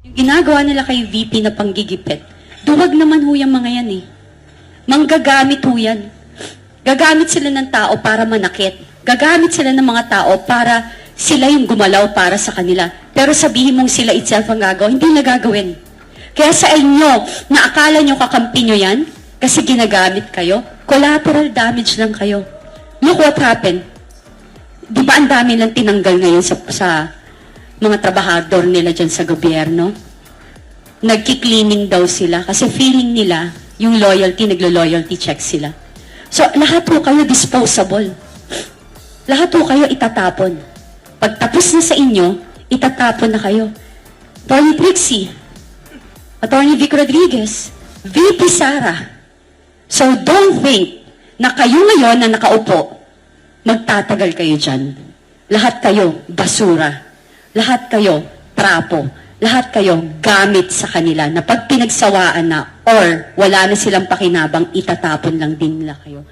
Yung ginagawa nila kay VP na panggigipit, duwag naman ho yung mga yan eh. Manggagamit ho yan. Gagamit sila ng tao para manakit. Gagamit sila ng mga tao para sila yung gumalaw para sa kanila. Pero sabihin mong sila itself ang gagawa, hindi na gagawin. Kaya sa inyo, na akala nyo kakampi nyo yan, kasi ginagamit kayo, collateral damage lang kayo. Look what happened. Di ba ang dami lang tinanggal ngayon sa mga trabahador nila dyan sa gobyerno? Nagki-cleaning daw sila kasi feeling nila yung loyalty, naglo-loyalty check sila. So, lahat po kayo disposable. Lahat po kayo itatapon. Pag tapos na sa inyo, itatapon na kayo. Attorney Trixie, Attorney Vic Rodriguez, VP Sara. So, don't think na kayo ngayon na nakaupo, magtatagal kayo dyan. Lahat kayo basura. Lahat kayo trapo. Lahat kayo gamit sa kanila na pag pinagsawaan na or wala na silang pakinabang, itatapon lang din nila kayo.